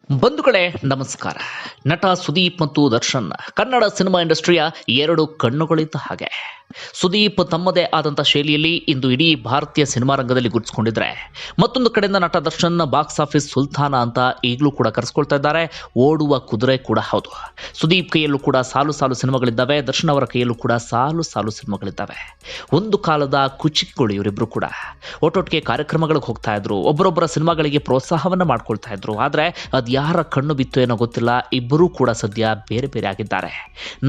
ಬಂಧುಗಳೇ ನಮಸ್ಕಾರ. ನಟ ಸುದೀಪ್ ಮತ್ತು ದರ್ಶನ್ ಕನ್ನಡ ಸಿನಿಮಾ ಇಂಡಸ್ಟ್ರಿಯ ಎರಡು ಕಣ್ಣುಗಳಿದ್ದ ಹಾಗೆ. ಸುದೀಪ್ ತಮ್ಮದೇ ಆದಂಥ ಶೈಲಿಯಲ್ಲಿ ಇಂದು ಇಡೀ ಭಾರತೀಯ ಸಿನಿಮಾ ರಂಗದಲ್ಲಿ ಗುರುತಿಸಿಕೊಂಡಿದ್ರೆ, ಮತ್ತೊಂದು ಕಡೆಯಿಂದ ನಟ ದರ್ಶನ್ ಬಾಕ್ಸ್ ಆಫೀಸ್ ಸುಲ್ತಾನ ಅಂತ ಈಗಲೂ ಕೂಡ ಕರೆಸ್ಕೊಳ್ತಾ ಇದ್ದಾರೆ. ಓಡುವ ಕುದುರೆ ಕೂಡ ಹೌದು. ಸುದೀಪ್ ಕೈಯಲ್ಲೂ ಕೂಡ ಸಾಲು ಸಾಲು ಸಿನಿಮಾಗಳಿದ್ದಾವೆ, ದರ್ಶನ್ ಅವರ ಕೈಯಲ್ಲೂ ಕೂಡ ಸಾಲು ಸಾಲು ಸಿನಿಮಾಗಳಿದ್ದಾವೆ. ಒಂದು ಕಾಲದ ಕುಚಿಕ್ಗಳು ಇವರಿಬ್ರು ಕೂಡ ಒಟ್ಟೊಟ್ಟಿಗೆ ಕಾರ್ಯಕ್ರಮಗಳಿಗೆ ಹೋಗ್ತಾ ಇದ್ರು, ಒಬ್ಬರೊಬ್ಬರ ಸಿನಿಮಾಗಳಿಗೆ ಪ್ರೋತ್ಸಾಹವನ್ನ ಮಾಡ್ಕೊಳ್ತಾ ಇದ್ರು. ಆದ್ರೆ ಅದು ಯಾರ ಕಣ್ಣು ಬಿತ್ತು ಏನೋ ಗೊತ್ತಿಲ್ಲ, ಇಬ್ಬರೂ ಕೂಡ ಸದ್ಯ ಬೇರೆ ಬೇರೆ ಆಗಿದ್ದಾರೆ.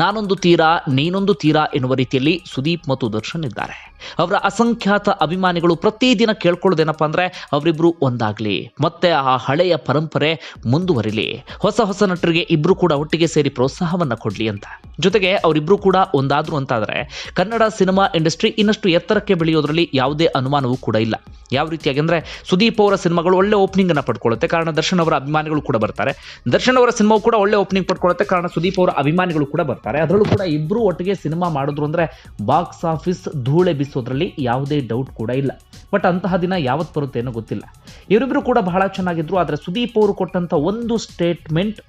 ನಾನೊಂದು ತೀರಾ ನೀನೊಂದು ತೀರಾ ಎನ್ನುವ ರೀತಿಯಲ್ಲಿ ಸುದೀಪ್ ಮತ್ತು ದರ್ಶನ್ ಇದ್ದಾರೆ. ಅವರ ಅಸಂಖ್ಯಾತ ಅಭಿಮಾನಿಗಳು ಪ್ರತಿದಿನ ಕೇಳ್ಕೊಳ್ಳೋದೇನಪ್ಪ ಅಂದ್ರೆ ಅವರಿಬ್ರು ಒಂದಾಗ್ಲಿ, ಮತ್ತೆ ಆ ಹಳೆಯ ಪರಂಪರೆ ಮುಂದುವರಿಲಿ, ಹೊಸ ಹೊಸ ನಟರಿಗೆ ಇಬ್ರು ಕೂಡ ಒಟ್ಟಿಗೆ ಸೇರಿ ಪ್ರೋತ್ಸಾಹವನ್ನ ಕೊಡ್ಲಿ ಅಂತ. ಜೊತೆಗೆ ಅವರಿಬ್ರು ಕೂಡ ಒಂದಾದ್ರು ಅಂತಾದ್ರೆ ಕನ್ನಡ ಸಿನಿಮಾ ಇಂಡಸ್ಟ್ರಿ ಇನ್ನಷ್ಟು ಎತ್ತರಕ್ಕೆ ಬೆಳೆಯೋದ್ರಲ್ಲಿ ಯಾವುದೇ ಅನುಮಾನವೂ ಕೂಡ ಇಲ್ಲ. ಯಾವ ರೀತಿಯಾಗಿ ಅಂದ್ರೆ ಸುದೀಪ್ ಅವರ ಸಿನಿಮಾಗಳು ಒಳ್ಳೆ ಓಪನಿಂಗ್ ಅನ್ನ ಪಡ್ಕೊಳ್ಳುತ್ತೆ, ಕಾರಣ ದರ್ಶನ್ ಅವರ ಅಭಿಮಾನಿಗಳು ಕೂಡ ಬರ್ತಾರೆ. ದರ್ಶನ್ ಅವರ ಸಿನಿಮಾವು ಕೂಡ ಒಳ್ಳೆ ಓಪನಿಂಗ್ ಪಡ್ಕೊಳ್ಳುತ್ತೆ, ಕಾರಣ ಸುದೀಪ್ ಅವರ ಅಭಿಮಾನಿಗಳು ಕೂಡ ಬರ್ತಾರೆ. ಅದರಲ್ಲೂ ಕೂಡ ಇಬ್ರು ಒಟ್ಟಿಗೆ ಸಿನಿಮಾ ಮಾಡಿದ್ರು ಅಂದ್ರೆ ಬಾಕ್ಸ್ ಆಫೀಸ್ ಧೂಳೆ ಬಿಸೋದ್ರಲ್ಲಿ ಯಾವುದೇ ಡೌಟ್ ಕೂಡ ಇಲ್ಲ. ಬಟ್ ಅಂತಹ ದಿನ ಯಾವತ್ತು ಬರುತ್ತೆ ಏನೋ ಗೊತ್ತಿಲ್ಲ. ಇವರಿಬ್ರು ಕೂಡ ಬಹಳ ಚೆನ್ನಾಗಿದ್ರು. ಆದರೆ ಸುದೀಪ್ ಅವರು ಕೊಟ್ಟಂತ ಒಂದು ಸ್ಟೇಟ್ಮೆಂಟ್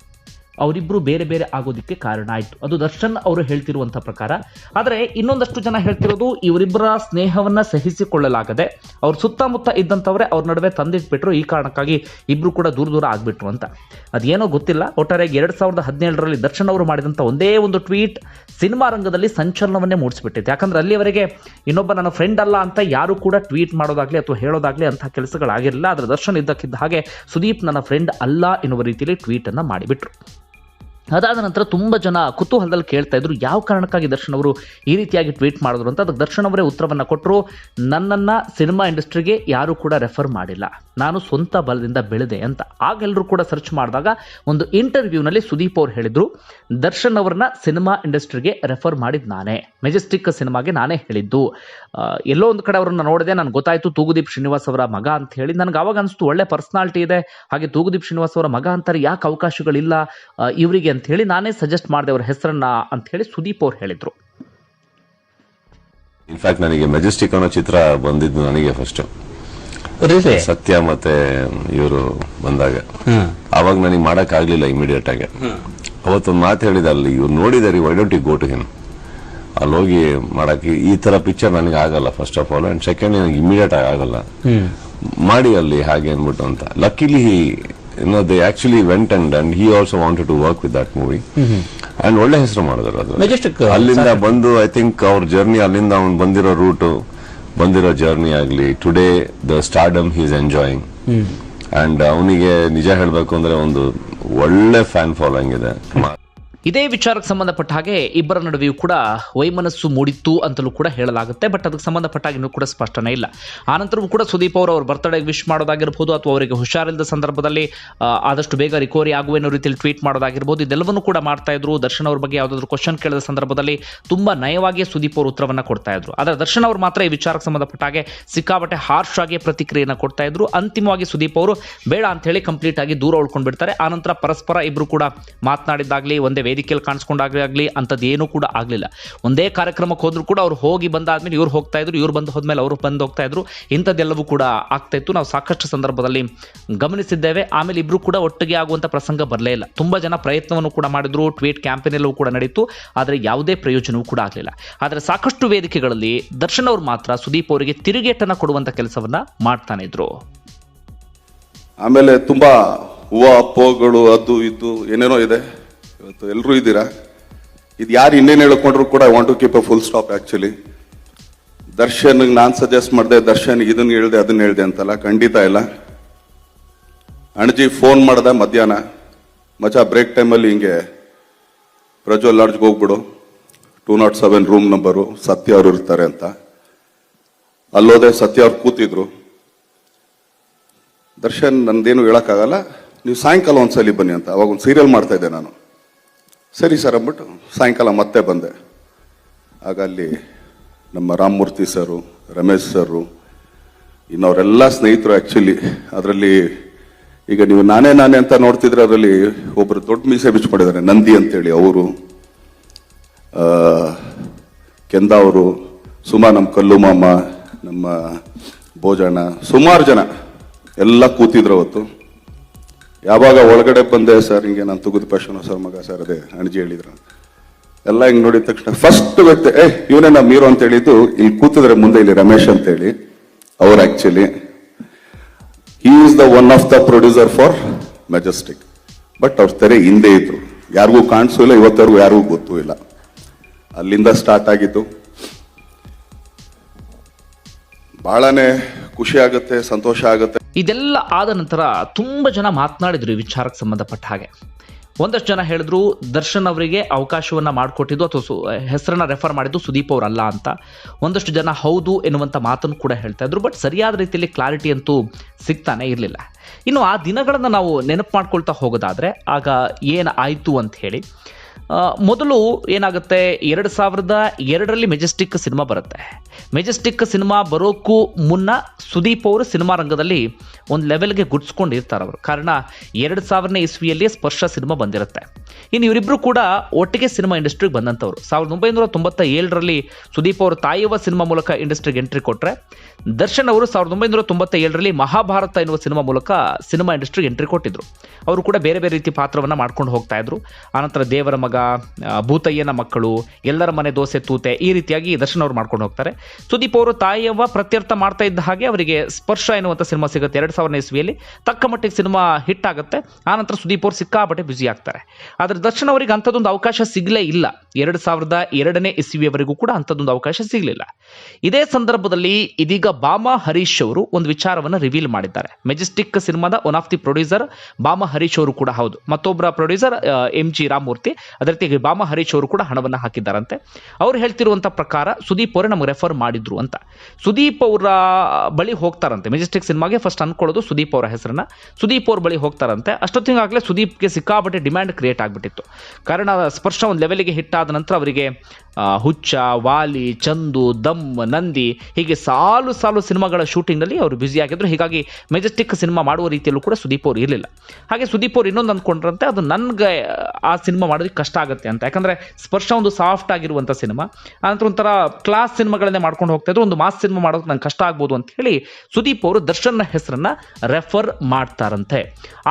ಅವರಿಬ್ರು ಬೇರೆ ಬೇರೆ ಆಗೋದಕ್ಕೆ ಕಾರಣ ಆಯಿತು. ಅದು ದರ್ಶನ್ ಅವರು ಹೇಳ್ತಿರುವಂಥ ಪ್ರಕಾರ. ಆದರೆ ಇನ್ನೊಂದಷ್ಟು ಜನ ಹೇಳ್ತಿರೋದು ಇವರಿಬ್ಬರ ಸ್ನೇಹವನ್ನ ಸಹಿಸಿಕೊಳ್ಳಲಾಗದೆ ಅವ್ರ ಸುತ್ತಮುತ್ತ ಇದ್ದಂಥವ್ರೆ ಅವ್ರ ನಡುವೆ ತಂದಿಟ್ಬಿಟ್ರು, ಈ ಕಾರಣಕ್ಕಾಗಿ ಇಬ್ರು ಕೂಡ ದೂರ ದೂರ ಆಗ್ಬಿಟ್ರು ಅಂತ. ಅದೇನೋ ಗೊತ್ತಿಲ್ಲ. ಒಟ್ಟಾರೆಯಾಗಿ 2017ರಲ್ಲಿ ದರ್ಶನ್ ಅವರು ಮಾಡಿದಂಥ ಒಂದೇ ಒಂದು ಟ್ವೀಟ್ ಸಿನಿಮಾ ರಂಗದಲ್ಲಿ ಸಂಚಲನವನ್ನೇ ಮೂಡಿಸ್ಬಿಟ್ಟಿದೆ. ಯಾಕಂದ್ರೆ ಅಲ್ಲಿವರೆಗೆ ಇನ್ನೊಬ್ಬ ನನ್ನ ಫ್ರೆಂಡ್ ಅಲ್ಲ ಅಂತ ಯಾರು ಕೂಡ ಟ್ವೀಟ್ ಮಾಡೋದಾಗ್ಲಿ ಅಥವಾ ಹೇಳೋದಾಗ್ಲಿ ಅಂತಹ ಕೆಲಸಗಳಾಗಿರಲಿಲ್ಲ. ಆದರೆ ದರ್ಶನ್ ಇದ್ದಕ್ಕಿದ್ದ ಹಾಗೆ ಸುದೀಪ್ ನನ್ನ ಫ್ರೆಂಡ್ ಅಲ್ಲ ಎನ್ನುವ ರೀತಿಯಲ್ಲಿ ಟ್ವೀಟ್ ಅನ್ನ ಮಾಡಿಬಿಟ್ರು. ಅದಾದ ನಂತರ ತುಂಬ ಜನ ಕುತೂಹಲದಲ್ಲಿ ಕೇಳ್ತಾ ಇದ್ರು, ಯಾವ ಕಾರಣಕ್ಕಾಗಿ ದರ್ಶನ್ ಅವರು ಈ ರೀತಿಯಾಗಿ ಟ್ವೀಟ್ ಮಾಡಿದ್ರು ಅಂತ. ಅದಕ್ಕೆ ದರ್ಶನ್ ಅವರೇ ಉತ್ತರವನ್ನು ಕೊಟ್ಟರು, ನನ್ನನ್ನು ಸಿನಿಮಾ ಇಂಡಸ್ಟ್ರಿಗೆ ಯಾರೂ ಕೂಡ ರೆಫರ್ ಮಾಡಿಲ್ಲ, ನಾನು ಸ್ವಂತ ಬಲದಿಂದ ಬೆಳೆದೆ ಅಂತ. ಆಗೆಲ್ಲರೂ ಕೂಡ ಸರ್ಚ್ ಮಾಡಿದಾಗ ಒಂದು ಇಂಟರ್ವ್ಯೂನಲ್ಲಿ ಸುದೀಪ್ ಅವರು ಹೇಳಿದ್ರು, ದರ್ಶನ್ ಅವರನ್ನ ಸಿನಿಮಾ ಇಂಡಸ್ಟ್ರಿಗೆ ರೆಫರ್ ಮಾಡಿದ್ದು ನಾನೇ, ಮೆಜೆಸ್ಟಿಕ್ ಸಿನಿಮಾಗೆ ನಾನೇ ಹೇಳಿದ್ದು. ಎಲ್ಲೋ ಒಂದು ಕಡೆ ಅವರನ್ನು ನೋಡಿದೆ, ನನಗೆ ಗೊತ್ತಾಯಿತು ತೂಗುದೀಪ್ ಶ್ರೀನಿವಾಸ್ ಅವರ ಮಗ ಅಂತ ಹೇಳಿ. ನನಗೆ ಅವಾಗ ಅನಿಸ್ತು ಒಳ್ಳೆ ಪರ್ಸನಾಲಿಟಿ ಇದೆ, ಹಾಗೆ ತೂಗುದೀಪ್ ಶ್ರೀನಿವಾಸ್ ಅವರ ಮಗ ಅಂತಾರೆ, ಯಾಕೆ ಅವಕಾಶಗಳಿಲ್ಲ ಇವರಿಗೆ ಅಂತ ಹೇಳಿ ನಾನೇ ಸಜೆಸ್ಟ್ ಮಾಡಿದೆ ಅವರ ಹೆಸರನ್ನ ಅಂತ ಹೇಳಿ ಸುದೀಪ್ ಅವರು ಹೇಳಿದ್ರು. ಇನ್ಫ್ಯಾಕ್ಟ್ ನನಗೆ ಮೆಜೆಸ್ಟಿಕ್ ಅನ್ನೋ ಚಿತ್ರ ಬಂದಿದ್ದು ನನಗೆ ಫಸ್ಟ್ ಸತ್ಯ ಮತ್ತೆ ಇವರು ಬಂದಾಗ, ಅವಾಗ ನನಗೆ ಮಾಡಕ್ ಆಗ್ಲಿಲ್ಲ ಇಮಿಡಿಯೇಟ್ ಆಗಿ. ಅವತ್ತೊಂದು ಮಾತು ಹೇಳಿದ, ಅಲ್ಲಿ ಇವ್ರು ನೋಡಿದಾರೆ, why don't you go to him, ಅಲ್ಲಿ ಹೋಗಿ ಮಾಡಕ್ಕೆ ಈ ತರ ಪಿಕ್ಚರ್ ನನಗೆ ಆಗಲ್ಲ first of all, and second ನನಗೆ ಇಮಿಡಿಯೇಟ್ ಆಗಿ ಆಗಲ್ಲ, ಮಾಡಿ ಅಲ್ಲಿ ಹಾಗೆ ಅನ್ಬಿಟ್ಟು ಅಂತ. ಲಕ್ಕಿಲಿ they actually went and he also wanted to work with that movie and ಒಳ್ಳೆ ಹೆಸರು ಮಾಡಿದ್ರು. ಅದು ಅಲ್ಲಿಂದ ಬಂದು ಐ ಥಿಂಕ್ ಅವ್ರ ಜರ್ನಿ, ಅಲ್ಲಿಂದ ಅವ್ನು ಬಂದಿರೋ ರೂಟ್, ಬಂದಿರೋ ಜರ್ನಿ ಆಗ್ಲಿ, today the stardom he is enjoying. And ಅವನಿಗೆ ನಿಜ ಹೇಳ್ಬೇಕು ಅಂದ್ರೆ ಒಂದು ಒಳ್ಳೆ ಫ್ಯಾನ್ ಫಾಲೋಯಿಂಗ್ ಇದೆ. ಇದೇ ವಿಚಾರಕ್ಕೆ ಸಂಬಂಧಪಟ್ಟ ಹಾಗೆ ಇಬ್ಬರ ನಡುವೆಯೂ ಕೂಡ ವೈಮನಸ್ಸು ಮೂಡಿತ್ತು ಅಂತಲೂ ಕೂಡ ಹೇಳಲಾಗುತ್ತೆ. ಬಟ್ ಅದಕ್ಕೆ ಸಂಬಂಧಪಟ್ಟ ಹಾಗೆ ಇನ್ನೂ ಕೂಡ ಸ್ಪಷ್ಟನೆ ಇಲ್ಲ. ಆನಂತರವೂ ಕೂಡ ಸುದೀಪ್ ಅವರು ಅವ್ರ ಬರ್ತ್ಡೇಗೆ ವಿಶ್ ಮಾಡೋದಾಗಿರ್ಬೋದು, ಅಥವಾ ಅವರಿಗೆ ಹುಷಾರಿಲ್ಲದ ಸಂದರ್ಭದಲ್ಲಿ ಆದಷ್ಟು ಬೇಗ ರಿಕವರಿ ಆಗುವ ರೀತಿಯಲ್ಲಿ ಟ್ವೀಟ್ ಮಾಡೋದಾಗಿರ್ಬೋದು, ಇದೆಲ್ಲವನ್ನೂ ಕೂಡ ಮಾಡ್ತಾ ಇದ್ರು. ದರ್ಶನ್ ಅವ್ರ ಬಗ್ಗೆ ಯಾವುದಾದ್ರೂ ಕ್ವಶನ್ ಕೇಳಿದ ಸಂದರ್ಭದಲ್ಲಿ ತುಂಬಾ ನಯವಾಗಿ ಸುದೀಪ್ ಅವರು ಉತ್ತರವನ್ನ ಕೊಡ್ತಾ ಇದ್ರು. ಆದರೆ ದರ್ಶನ್ ಅವರು ಮಾತ್ರ ಈ ವಿಚಾರಕ್ಕೆ ಸಂಬಂಧಪಟ್ಟ ಹಾಗೆ ಸಿಕ್ಕಾಪಟ್ಟೆ ಹಾರ್ಶ್ ಆಗಿ ಪ್ರತಿಕ್ರಿಯೆಯನ್ನು ಕೊಡ್ತಾ ಇದ್ರು. ಅಂತಿಮವಾಗಿ ಸುದೀಪ್ ಅವರು ಬೇಡ ಅಂತ ಹೇಳಿ ಕಂಪ್ಲೀಟ್ ಆಗಿ ದೂರ ಉಳ್ಕೊಂಡು ಬಿಡ್ತಾರೆ. ಆನಂತರ ಪರಸ್ಪರ ಇಬ್ರು ಕೂಡ ಮಾತನಾಡಿದ್ದಾಗ್ಲಿ, ಒಂದೇ ವೇದಿಕೆಯಲ್ಲಿ ಕಾಣಿಸ್ಕೊಂಡಾಗ್ಲಿ ಅಂತದ್ದು ಏನೂ ಕೂಡ ಆಗಲಿಲ್ಲ. ಒಂದೇ ಕಾರ್ಯಕ್ರಮಕ್ಕೆ ಹೋದ್ರು ಕೂಡ ಅವ್ರು ಹೋಗಿ ಬಂದಾದ್ಮೇಲೆ ಇವ್ರು ಹೋಗ್ತಾ ಇದ್ರು, ಇವ್ರು ಬಂದು ಹೋದ್ಮೇಲೆ ಅವರು ಬಂದು ಹೋಗ್ತಾ ಇದ್ರು. ಇಂಥದ್ದೆಲ್ಲವೂ ಕೂಡ ಆಗ್ತಾ ಇತ್ತು, ನಾವು ಸಾಕಷ್ಟು ಸಂದರ್ಭದಲ್ಲಿ ಗಮನಿಸಿದ್ದೇವೆ. ಆಮೇಲೆ ಇಬ್ರು ಕೂಡ ಒಟ್ಟಿಗೆ ಆಗುವಂತ ಪ್ರಸಂಗ ಬರಲೇ ಇಲ್ಲ. ತುಂಬಾ ಜನ ಪ್ರಯತ್ನವನ್ನು ಕೂಡ ಮಾಡಿದ್ರು, ಟ್ವೀಟ್ ಕ್ಯಾಂಪೇನ್ ಎಲ್ಲವೂ ಕೂಡ ನಡೀತು, ಆದರೆ ಯಾವುದೇ ಪ್ರಯೋಜನವೂ ಕೂಡ ಆಗಲಿಲ್ಲ. ಆದರೆ ಸಾಕಷ್ಟು ವೇದಿಕೆಗಳಲ್ಲಿ ದರ್ಶನ್ ಅವರು ಮಾತ್ರ ಸುದೀಪ್ ಅವರಿಗೆ ತಿರುಗೇಟನ್ನು ಕೊಡುವಂತ ಕೆಲಸವನ್ನ ಮಾಡ್ತಾನೆ ಇದ್ರು. ಆಮೇಲೆ ತುಂಬಾ ಹೂವು ಅಪ್ಪೋಗಳು ಅದು ಇದು ಏನೇನೋ ಇದೆ. ಇವತ್ತು ಎಲ್ಲರೂ ಇದ್ದೀರಾ, ಇದು ಯಾರು ಇನ್ನೇನು ಹೇಳ್ಕೊಂಡ್ರು ಕೂಡ I want to keep a full stop. Actually Darshan ನಾನು ಸಜೆಸ್ಟ್ ಮಾಡಿದೆ, ದರ್ಶನ್ ಇದನ್ನ ಹೇಳ್ದೆ ಅದನ್ನ ಹೇಳ್ದೆ ಅಂತಲ್ಲ, ಖಂಡಿತ ಇಲ್ಲ. ಅಣಜಿ ಫೋನ್ ಮಾಡ್ದೆ ಮಧ್ಯಾಹ್ನ, ಮಚಾ ಬ್ರೇಕ್ ಟೈಮಲ್ಲಿ ಹಿಂಗೆ ಪ್ರಜ್ವಲ್ ಲಾಡ್ಜ್ಗೆ ಹೋಗ್ಬಿಡು, 207 ರೂಮ್ ನಂಬರು, ಸತ್ಯ ಅವ್ರು ಇರ್ತಾರೆ ಅಂತ. ಅಲ್ಲೋದೆ, ಸತ್ಯ ಅವ್ರು ಕೂತಿದ್ರು. ದರ್ಶನ್ ನಂದೇನು ಹೇಳಕ್ಕಾಗಲ್ಲ, ನೀವು ಸಾಯಂಕಾಲ ಒಂದ್ಸಲಿ ಬನ್ನಿ ಅಂತ. ಅವಾಗ ಒಂದು ಸೀರಿಯಲ್ ಮಾಡ್ತಾ ಇದ್ದೆ ನಾನು. ಸರಿ ಸರ್ ಅಂದ್ಬಿಟ್ಟು ಸಾಯಂಕಾಲ ಮತ್ತೆ ಬಂದೆ. ಆಗ ಅಲ್ಲಿ ನಮ್ಮ ರಾಮಮೂರ್ತಿ ಸರು, ರಮೇಶ್ ಸರು, ಇನ್ನವರೆಲ್ಲ ಸ್ನೇಹಿತರು. ಆ್ಯಕ್ಚುಲಿ ಅದರಲ್ಲಿ ಈಗ ನೀವು ನಾನೇ ಅಂತ ನೋಡ್ತಿದ್ರೆ ಅದರಲ್ಲಿ ಒಬ್ಬರು ದೊಡ್ಡ ಮೀಸೆ ಬಿಚ್ಕೊಂಡಿದ್ದಾರೆ, ನಂದಿ ಅಂತೇಳಿ, ಅವರು, ಕೆಂದ ಅವರು, ಸುಮಾ, ನಮ್ಮ ಕಲ್ಲು ಮಾಮ, ನಮ್ಮ ಭೋಜಣ್ಣ, ಸುಮಾರು ಜನ ಎಲ್ಲ ಕೂತಿದ್ರು ಅವತ್ತು. ಯಾವಾಗ ಒಳಗಡೆ ಬಂದೆ ಸರ್ ಹಿಂಗೆ ನಾನು ತುಗುದ ಪಶುನ ಸರ್ ಮಗ ಸರ್ ಅದೇ ಅಣಜಿ ಹೇಳಿದ್ರು ಎಲ್ಲ ಹಿಂಗ್ ನೋಡಿದ ತಕ್ಷಣ ಫಸ್ಟ್ ವ್ಯಕ್ತಿ ಇವನೇ ನಮ್ಮ ಹೀರೋ ಅಂತ ಹೇಳಿದ್ದು ಇಲ್ಲಿ ಕೂತಿದ್ರೆ ಮುಂದೆ ಇಲ್ಲಿ ರಮೇಶ್ ಅಂತ ಹೇಳಿ ಅವ್ರು actually he is the one of the producer for Majestic. But ಅವ್ರ ತೆರೆ ಹಿಂದೆ ಇದ್ರು, ಯಾರಿಗೂ ಕಾಣಿಸೂ ಇಲ್ಲ, ಇವತ್ತವರೆಗೂ ಯಾರಿಗೂ ಗೊತ್ತೂ ಇಲ್ಲ. ಅಲ್ಲಿಂದ ಸ್ಟಾರ್ಟ್ ಆಗಿದ್ದು. ಬಹಳನೇ ಖುಷಿ ಆಗುತ್ತೆ, ಸಂತೋಷ ಆಗುತ್ತೆ. ಇದೆಲ್ಲ ಆದ ನಂತರ ತುಂಬ ಜನ ಮಾತನಾಡಿದ್ರು ಈ ವಿಚಾರಕ್ಕೆ ಸಂಬಂಧಪಟ್ಟ ಹಾಗೆ. ಒಂದಷ್ಟು ಜನ ಹೇಳಿದ್ರು ದರ್ಶನ್ ಅವರಿಗೆ ಅವಕಾಶವನ್ನು ಮಾಡಿಕೊಟ್ಟಿದ್ದು ಅಥವಾ ಹೆಸರನ್ನ ರೆಫರ್ ಮಾಡಿದ್ದು ಸುದೀಪ್ ಅವರಲ್ಲ ಅಂತ. ಒಂದಷ್ಟು ಜನ ಹೌದು ಎನ್ನುವಂಥ ಮಾತನ್ನು ಕೂಡ ಹೇಳ್ತಾ ಇದ್ರು. ಬಟ್ ಸರಿಯಾದ ರೀತಿಯಲ್ಲಿ ಕ್ಲಾರಿಟಿ ಅಂತೂ ಸಿಗ್ತಾನೆ ಇರಲಿಲ್ಲ. ಇನ್ನು ಆ ದಿನಗಳನ್ನು ನಾವು ನೆನಪು ಮಾಡ್ಕೊಳ್ತಾ ಹೋಗೋದಾದರೆ ಆಗ ಏನು ಆಯಿತು ಅಂತ ಹೇಳಿ, ಮೊದಲು ಏನಾಗುತ್ತೆ, 2002ರಲ್ಲಿ ಮೆಜೆಸ್ಟಿಕ್ ಸಿನಿಮಾ ಬರುತ್ತೆ. ಮೆಜೆಸ್ಟಿಕ್ ಸಿನಿಮಾ ಬರೋಕ್ಕೂ ಮುನ್ನ ಸುದೀಪ್ ಅವರು ಸಿನಿಮಾ ರಂಗದಲ್ಲಿ ಒಂದು ಲೆವೆಲ್ಗೆ ಗುಡ್ಸ್ಕೊಂಡಿರ್ತಾರೆ ಅವರು. ಕಾರಣ 2000ನೇ ಇಸ್ವಿಯಲ್ಲಿ ಸ್ಪರ್ಶ ಸಿನಿಮಾ ಬಂದಿರುತ್ತೆ. ಇನ್ನು ಇವರಿಬ್ಬರು ಕೂಡ ಒಟ್ಟಿಗೆ ಸಿನಿಮಾ ಇಂಡಸ್ಟ್ರಿಗೆ ಬಂದಂಥವ್ರು. 1997ರಲ್ಲಿ ಸುದೀಪ್ ಅವರು ತಾಯವ್ವ ಸಿನಿಮಾ ಮೂಲಕ ಇಂಡಸ್ಟ್ರಿಗೆ ಎಂಟ್ರಿ ಕೊಟ್ಟರೆ, ದರ್ಶನ್ ಅವರು 1997ರಲ್ಲಿ ಮಹಾಭಾರತ ಎನ್ನುವ ಸಿನಿಮಾ ಮೂಲಕ ಸಿನಿಮಾ ಇಂಡಸ್ಟ್ರಿಗೆ ಎಂಟ್ರಿ ಕೊಟ್ಟಿದ್ರು. ಅವರು ಕೂಡ ಬೇರೆ ಬೇರೆ ರೀತಿ ಪಾತ್ರವನ್ನು ಮಾಡ್ಕೊಂಡು ಹೋಗ್ತಾ ಇದ್ರು. ಆನಂತರ ದೇವರ ಮಗ, ಭೂತಯ್ಯನ ಮಕ್ಕಳು, ಎಲ್ಲರ ಮನೆ ದೋಸೆ ತೂತೆ, ಈ ರೀತಿಯಾಗಿ ದರ್ಶನ್ ಅವರು ಮಾಡ್ಕೊಂಡು ಹೋಗ್ತಾರೆ. ಸುದೀಪ್ ಅವರು ತಾಯವ್ವ ಪ್ರತ್ಯರ್ಥ ಮಾಡ್ತಾ ಇದ್ದ ಹಾಗೆ ಅವರಿಗೆ ಸ್ಪರ್ಶ ಎನ್ನುವಂಥ ಸಿನಿಮಾ ಸಿಗುತ್ತೆ 2000ನೇ ಇಸ್ವಿಯಲ್ಲಿ. ತಕ್ಕ ಮಟ್ಟಿಗೆ ಸಿನಿಮಾ ಹಿಟ್ ಆಗುತ್ತೆ. ಆನಂತರ ಸುದೀಪ್ ಅವರು ಸಿಕ್ಕಾಪಟ್ಟೆ ಬ್ಯುಸಿ ಆಗ್ತಾರೆ. ಆದರೆ ದರ್ಶನ್ ಅವರಿಗೆ ಅಂಥದ್ದೊಂದು ಅವಕಾಶ ಸಿಗಲೇ ಇಲ್ಲ. 2002ನೇ ಇಸ್ವಿಯವರೆಗೂ ಕೂಡ ಅಂಥದ್ದೊಂದು ಅವಕಾಶ ಸಿಗಲಿಲ್ಲ. ಇದೇ ಸಂದರ್ಭದಲ್ಲಿ ಇದೀಗ ಬಾಮಾ ಹರೀಶ್ ಅವರು ಒಂದು ವಿಚಾರವನ್ನು ರಿವೀಲ್ ಮಾಡಿದ್ದಾರೆ. ಮೆಜೆಸ್ಟಿಕ್ ಸಿನಿಮಾದ one of the producer Bama Harish ಅವರು ಕೂಡ ಹೌದು. ಮತ್ತೊಬ್ಬರ ಪ್ರೊಡ್ಯೂಸರ್ MG ರಾಮಮೂರ್ತಿ. ಅದೇ ರೀತಿ ಬಾಮಾ ಹರೀಶ್ ಅವರು ಕೂಡ ಹಣವನ್ನು ಹಾಕಿದ್ದಾರಂತೆ. ಅವ್ರು ಹೇಳ್ತಿರುವಂಥ ಪ್ರಕಾರ ಸುದೀಪ್ ಅವರೇ ನಮಗೆ ರೆಫರ್ ಮಾಡಿದ್ರು ಅಂತ. ಸುದೀಪ್ ಅವರ ಬಳಿ ಹೋಗ್ತಾರಂತೆ. ಮೆಜೆಸ್ಟಿಕ್ ಸಿನಿಮಾಗೆ ಫಸ್ಟ್ ಅನ್ಕೊಳ್ಳೋದು ಸುದೀಪ್ ಅವರ ಹೆಸರನ್ನ. ಸುದೀಪ್ ಅವ್ರ ಬಳಿ ಹೋಗ್ತಾರಂತೆ. ಅಷ್ಟೊತ್ತಿಗಾಗಲೇ ಸುದೀಪ್ಗೆ ಸಿಕ್ಕಾಪಟ್ಟೆ ಡಿಮ್ಯಾಂಡ್ ಕ್ರಿಯೇಟ್ ಆಗಿಬಿಟ್ಟಿತ್ತು. ಕಾರಣ ಸ್ಪರ್ಶ ಒಂದು ಲೆವೆಲ್ಗೆ ಹಿಟ್ ಆದ ನಂತರ ಅವರಿಗೆ ಹುಚ್ಚ, ವಾಲಿ, ಚಂದು, ದಮ್, ನಂದಿ ಹೀಗೆ ಸಾಲು ಸಾಲು ಸಿನಿಮಾಗಳ ಶೂಟಿಂಗ್ನಲ್ಲಿ ಅವರು ಬ್ಯುಸಿ ಆಗಿದ್ರು. ಹೀಗಾಗಿ ಮೆಜೆಸ್ಟಿಕ್ ಸಿನಿಮಾ ಮಾಡುವ ರೀತಿಯಲ್ಲೂ ಕೂಡ ಸುದೀಪ್ ಅವರು ಇರಲಿಲ್ಲ. ಹಾಗೆ ಸುದೀಪ್ ಅವರು ಇನ್ನೊಂದು ಅಂದ್ಕೊಂಡ್ರಂತೆ, ಅದು ನನಗೆ ಆ ಸಿನಿಮಾ ಮಾಡೋದಕ್ಕೆ ಕಷ್ಟ ಆಗುತ್ತೆ ಅಂತ. ಯಾಕಂದರೆ ಸ್ಪರ್ಶ ಒಂದು ಸಾಫ್ಟ್ ಆಗಿರುವಂಥ ಸಿನಿಮಾ, ಆನಂತರ ಒಂಥರ ಕ್ಲಾಸ್ ಸಿನಿಮಾಗಳನ್ನೇ ಮಾಡ್ಕೊಂಡು ಹೋಗ್ತಾ ಇದ್ರು. ಒಂದು ಮಾಸ್ ಸಿನಿಮಾ ಮಾಡೋದು ನಂಗೆ ಕಷ್ಟ ಆಗ್ಬೋದು ಅಂತ ಹೇಳಿ ಸುದೀಪ್ ಅವರು ದರ್ಶನ್ನ ಹೆಸರನ್ನ ರೆಫರ್ ಮಾಡ್ತಾರಂತೆ.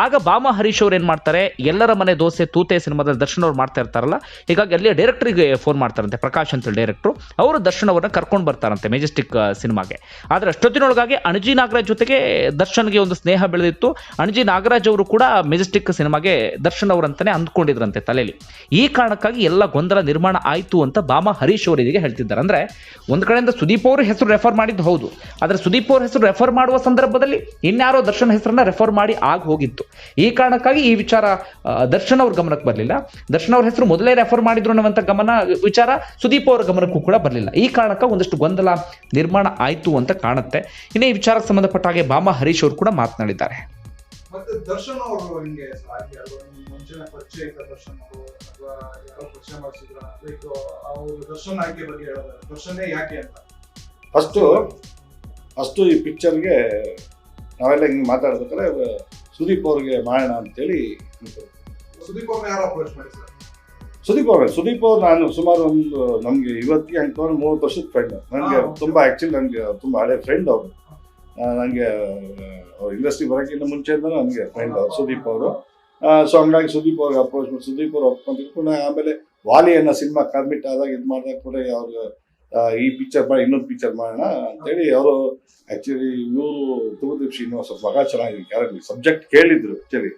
ಆಗ ಬಾಮಾ ಹರೀಶ್ ಅವ್ರು ಏನು ಮಾಡ್ತಾರೆ, ಎಲ್ಲರ ಮನೆ ದೋಸೆ ತೂತೆ ಸಿನಿಮಾದಲ್ಲಿ ದರ್ಶನ್ ಅವ್ರು ಮಾಡ್ತಾ ಇರ್ತಾರಲ್ಲ, ಹೀಗಾಗಿ ಅಲ್ಲಿ ಡೈರೆಕ್ಟರ್ಗೆ ಫೋನ್ ಮಾಡ್ತಾರಂತೆ, ಪ್ರಕಾಶ್ ಅಂತ ಡೈರೆಕ್ಟ್ರು. ಅವರು ದರ್ಶನ್ ಅವರನ್ನ ಕರ್ಕೊಂಡು ಬರ್ತಾರಂತೆ ಮೆಜೆಸ್ಟಿಕ್ ಸಿನಿಮಾಗೆ. ಆದರೆ ಅಷ್ಟೊತ್ತಿನೊಳಗಾಗಿ ಅಣಜಿ ನಾಗರಾಜ್ ಜೊತೆಗೆ ದರ್ಶನ್ಗೆ ಒಂದು ಸ್ನೇಹ ಬೆಳೆದಿತ್ತು. ಅಣಜಿ ನಾಗರಾಜ್ ಅವರು ಕೂಡ ಮೆಜೆಸ್ಟಿಕ್ ಸಿನಿಮಾಗೆ ದರ್ಶನ್ ಅವರಂತಾನೆ ಅಂದ್ಕೊಂಡಿದ್ರಂತೆ ತಲೆಯಲ್ಲಿ. ಈ ಕಾರಣಕ್ಕಾಗಿ ಎಲ್ಲ ಗೊಂದಲ ನಿರ್ಮಾಣ ಆಯಿತು ಅಂತ ಬಾಮಾ ಹರೀಶ್ ಅವರಿಗೆ ಹೇಳ್ತಿದ್ದಾರೆ. ಅಂದರೆ ಒಂದು ಕಡೆಯಿಂದ ಸುದೀಪ್ ಅವರು ಹೆಸರು ರೆಫರ್ ಮಾಡಿದ್ದು ಹೌದು, ಆದರೆ ಸುದೀಪ್ ಅವ್ರ ಹೆಸರು ರೆಫರ್ ಮಾಡುವ ಸಂದರ್ಭದಲ್ಲಿ ಇನ್ಯಾರೋ ದರ್ಶನ್ ಹೆಸರನ್ನ ರೆಫರ್ ಮಾಡಿ ಆಗ ಹೋಗಿತ್ತು. ಈ ಕಾರಣಕ್ಕಾಗಿ ಈ ವಿಚಾರ ದರ್ಶನ್ ಅವ್ರ ಗಮನಕ್ಕೆ ಬರಲಿಲ್ಲ. ದರ್ಶನ್ ಅವ್ರ ಹೆಸರು ಮೊದಲೇ ರೆಫರ್ ಮಾಡಿದ್ರು ಅನ್ನುವಂಥ ವಿಚಾರ ಸುದೀಪ್ ಅವರ ಗಮನಕ್ಕೂ ಕೂಡ ಬರಲಿಲ್ಲ. ಈ ಕಾರಣಕ್ಕೆ ಒಂದಷ್ಟು ಗೊಂದಲ ನಿರ್ಮಾಣ ಆಯಿತು ಅಂತ ಕಾಣುತ್ತೆ. ಇನ್ನು ಈ ವಿಚಾರಕ್ಕೆ ಸಂಬಂಧಪಟ್ಟ ಹಾಗೆ ಬಾಮಾ ಹರೀಶ್ ಅವರು ಕೂಡ ಮಾತನಾಡಿದ್ದಾರೆ. ಮತ್ತೆ ದರ್ಶನ್ ಅವರು ಹಿಂಗೆ ಮುಂಚಿನ ಪರಿಚಯ ಇದ್ದ ದರ್ಶನ್ ಅವರು ಅಥವಾ ಯಾರೋ ಪರಿಚಯ ಮಾಡಿಸಿದ್ರ, ಲೈಕ್ ಅವರು ದರ್ಶನ್ ಆಯ್ಕೆ ಬಗ್ಗೆ ಹೇಳಿದ್ರೆ ದರ್ಶನೇ ಯಾಕೆ ಅಂತ ಅಷ್ಟು ಈ ಪಿಕ್ಚರ್ಗೆ ನಾವೆಲ್ಲ ಹಿಂಗೆ ಮಾತಾಡ್ಬೇಕಾದ್ರೆ ಸುದೀಪ್ ಅವ್ರಿಗೆ ಮಾಡೋಣ ಅಂತೇಳಿ. ಸುದೀಪ್ ಅವ್ರನ್ನ ಯಾರು ಅಪ್ರೋಚ್ ಮಾಡಿ ಸರ್? ಸುದೀಪ್ ಅವ್ರು ನಾನು ಸುಮಾರು ಒಂದು ನಮ್ಗೆ ಇವತ್ತಿಗೆ ಹಂಗೆ 30 ವರ್ಷದ ಫ್ರೆಂಡ್. ನನಗೆ ತುಂಬಾ ಆಕ್ಚುಲಿ ನನಗೆ ತುಂಬಾ ಹಳೆ ಫ್ರೆಂಡ್ ಅವರು. ನನಗೆ ಅವ್ರು ಇಂಡಸ್ಟ್ರಿ ಬರೋಕ್ಕಿಂತ ಮುಂಚೆಯಿಂದ ನನಗೆ ಫ್ರೆಂಡ್ ಅವರು ಸುದೀಪ್ ಅವರು. ಸೊ ಹಂಗಾಗಿ ಸುದೀಪ್ ಅವ್ರಿಗೆ ಅಪ್ರೋಚ್ ಮಾಡಿ ಸುದೀಪ್ ಅವ್ರು ಒಪ್ಕೊಂತಿರ್ಕೊಂಡು ಆಮೇಲೆ ವಾಲಿ ಅನ್ನೋ ಸಿನಿಮಾ ಕಮಿಟ್ ಆದಾಗ ಇದು ಮಾಡಿದಾಗ ಕೂಡ ಅವ್ರಿಗೆ ಈ ಪಿಕ್ಚರ್ ಮಾಡಿ ಇನ್ನೊಂದು ಪಿಕ್ಚರ್ ಮಾಡೋಣ ಅಂತೇಳಿ ಅವರು ಆಕ್ಚುಲಿ ಇವರು ತುಗುದೀಪ್ ಶ್ರೀನಿವಾಸ್ ಮಗ ಚೆನ್ನಾಗಿದೆ ಕ್ಯಾರೆಕ್ಟರ್ ಸಬ್ಜೆಕ್ಟ್ ಕೇಳಿದ್ರು. ಆಕ್ಚುಲಿ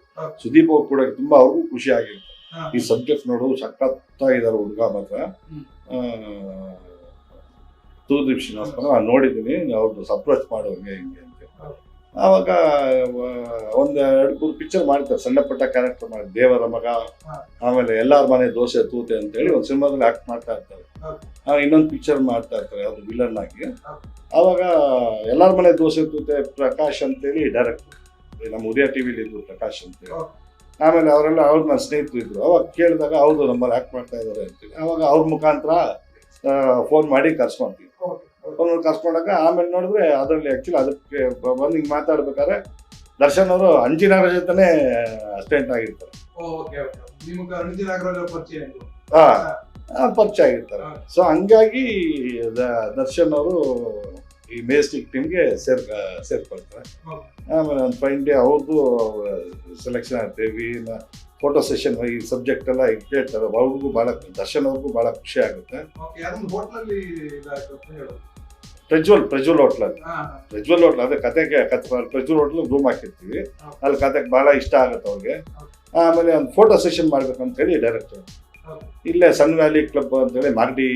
ಸುದೀಪ್ ಅವ್ರು ಕೂಡ ತುಂಬಾ ಅವ್ರಿಗೂ ಖುಷಿ ಆಗಿತ್ತು. ಈ ಸಬ್ಜೆಕ್ಟ್ ನೋಡೋದು ಸಖತ್ತಾಗಿದ್ದಾರೆ ಹುಡುಗ ಮಾತ್ರ. ತುಗುದೀಪ್ ಶ್ರೀನಿವಾಸ್ ನಾನು ನೋಡಿದ್ದೀನಿ, ಅವ್ರದ್ದು ಅಪ್ರೋಚ್ ಮಾಡೋರಿಗೆ ಹಿಂಗೆ ಅಂತ. ಆವಾಗ 1-2-3 ಪಿಕ್ಚರ್ ಮಾಡ್ತಾರೆ, ಸಣ್ಣ ಪುಟ್ಟ ಕ್ಯಾರೆಕ್ಟರ್ ಮಾಡಿ. ದೇವರ ಮಗ, ಆಮೇಲೆ ಎಲ್ಲಾರ ಮನೆ ದೋಸೆ ತೂತೆ ಅಂತೇಳಿ ಒಂದು ಸಿನಿಮಾದಲ್ಲಿ ಆಕ್ಟ್ ಮಾಡ್ತಾ ಇರ್ತಾರೆ. ಇನ್ನೊಂದು ಪಿಕ್ಚರ್ ಮಾಡ್ತಾ ಇರ್ತಾರೆ ಅದು ವಿಲನ್ ಆಗಿ. ಆವಾಗ ಎಲ್ಲಾರ ಮನೆ ದೋಸೆ ತೂತೆ ಪ್ರಕಾಶ್ ಅಂತೇಳಿ ಡೈರೆಕ್ಟರ್, ನಮ್ಮ ಉದಯ ಟಿವಿಲಿ ಇದ್ರು ಪ್ರಕಾಶ್ ಅಂತೇಳಿ. ಆಮೇಲೆ ಅವರೆಲ್ಲ ಅವ್ರು ನನ್ನ ಸ್ನೇಹಿತರು ಇದ್ರು. ಅವಾಗ ಕೇಳಿದಾಗ ಹೌದು ನಮ್ಮಲ್ಲಿ ಆಕ್ಟ್ ಮಾಡ್ತಾ ಇದ್ದಾರೆ ಅಂತೇಳಿ. ಆವಾಗ ಅವ್ರ ಮುಖಾಂತರ ಫೋನ್ ಮಾಡಿ ಕರ್ಸ್ಕೊಂತೀವಿ. ಕರ್ಸ್ಕೊಂಡಾಗ ಆಮೇಲೆ ನೋಡಿದ್ರೆ ಅದರಲ್ಲಿ ಆಕ್ಚುಲಿ ಅದಕ್ಕೆ ಬಂದು ಹಿಂಗೆ ಮಾತಾಡ್ಬೇಕಾದ್ರೆ ದರ್ಶನ್ ಅವರು ಅಂಜಿ ನಾಗರಾಜ್ ಜೊತೆನೇ ಅಸಿಸ್ಟೆಂಟ್ ಆಗಿರ್ತಾರೆ. ಪರಿಚಯ ಆಗಿರ್ತಾರೆ. ಸೊ ಹಂಗಾಗಿ ದರ್ಶನ್ ಅವರು ಈ ಮೆಜೆಸ್ಟಿಕ್ ಟೀಮ್ಗೆ ಸೇರ್ಕೊಳ್ತಾರೆ. ಆಮೇಲೆ ಒಂದು 5 ಡೇ ಅವ್ರದ್ದು ಸೆಲೆಕ್ಷನ್ ಆಗ್ತೇವೆ. ಫೋಟೋ ಸೆಷನ್ ಈ ಸಬ್ಜೆಕ್ಟ್ ಎಲ್ಲ ಕೇಳ್ತಾರೆ. ಅವ್ರಿಗೂ ಭಾಳ, ದರ್ಶನ್ ಅವ್ರಿಗೂ ಭಾಳ ಖುಷಿ ಆಗುತ್ತೆ. ಪ್ರಜ್ವಲ್ ಹೋಟ್ಲಲ್ಲಿ ಅದೇ ಕತೆಗೆ ಪ್ರಜ್ವಲ್ ಹೋಟ್ಲ್ ರೂಮ್ ಹಾಕಿರ್ತೀವಿ. ಅಲ್ಲಿ ಕತೆಗೆ ಭಾಳ ಇಷ್ಟ ಆಗುತ್ತೆ ಅವ್ರಿಗೆ. ಆಮೇಲೆ ಒಂದು ಫೋಟೋ ಸೆಷನ್ ಮಾಡ್ಬೇಕಂತ ಹೇಳಿ ಡೈರೆಕ್ಟರ್ ಇಲ್ಲೇ ಸನ್ ವ್ಯಾಲಿ ಕ್ಲಬ್ ಅಂತೇಳಿ ಮಾಗಡಿ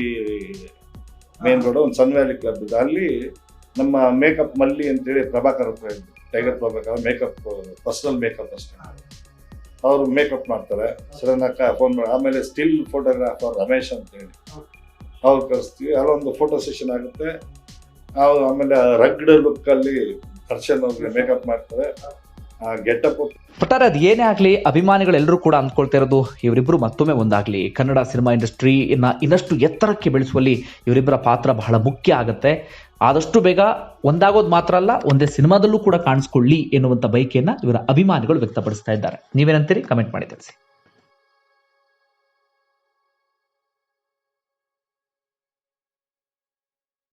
ಮೇನ್ ರೋಡ್ ಒಂದು ಸನ್ ವ್ಯಾಲಿ ಕ್ಲಬ್ ಇದೆ. ಅಲ್ಲಿ ನಮ್ಮ ಮೇಕಪ್ ಮಲ್ಲಿ ಅಂತೇಳಿ ಪ್ರಭಾಕರ್ ಹತ್ರ ಇದ್ದು, tiger Prabhakar makeup, personal makeup ಅಷ್ಟೇ. ಅವರು ಮೇಕಪ್ ಮಾಡ್ತಾರೆ. ಸಡನ್ ಆಗಿ ಫೋನ್ ಮಾಡಿ. ಆಮೇಲೆ ಸ್ಟಿಲ್ ಫೋಟೋಗ್ರಾಫರ್ ರಮೇಶ್ ಅಂತೇಳಿ ಅವ್ರು ಕರೆಸ್ತೀವಿ. ಅಲ್ಲೊಂದು ಫೋಟೋ ಸೆಷನ್ ಆಗುತ್ತೆ. ಆಮೇಲೆ ರಗ್ಡ್ ಲುಕ್ ಅಲ್ಲಿ ದರ್ಶನ್ ಅವ್ರಿಗೆ ಮೇಕಪ್ ಮಾಡ್ತಾರೆ. ಗೆಟಪ್ ಒಟ್ಟಾರೆ ಅದು ಏನೇ ಆಗಲಿ, ಅಭಿಮಾನಿಗಳೆಲ್ಲರೂ ಕೂಡ ಅಂದ್ಕೊಳ್ತಾ ಇರೋದು ಇವರಿಬ್ಬರು ಮತ್ತೊಮ್ಮೆ ಒಂದಾಗಲಿ, ಕನ್ನಡ ಸಿನಿಮಾ ಇಂಡಸ್ಟ್ರಿಯನ್ನ ಇನ್ನಷ್ಟು ಎತ್ತರಕ್ಕೆ ಬೆಳೆಸುವಲ್ಲಿ ಇವರಿಬ್ಬರ ಪಾತ್ರ ಬಹಳ ಮುಖ್ಯ ಆಗುತ್ತೆ. ಆದಷ್ಟು ಬೇಗ ಒಂದಾಗೋದು ಮಾತ್ರ ಅಲ್ಲ, ಒಂದೇ ಸಿನಿಮಾದಲ್ಲೂ ಕೂಡ ಕಾಣಿಸ್ಕೊಳ್ಳಿ ಎನ್ನುವಂಥ ಬಯಕೆಯನ್ನ ಇವರ ಅಭಿಮಾನಿಗಳು ವ್ಯಕ್ತಪಡಿಸ್ತಾ ಇದ್ದಾರೆ. ನೀವೇನಂತೀರಿ? ಕಮೆಂಟ್ ಮಾಡಿ ತಿಳಿಸಿ.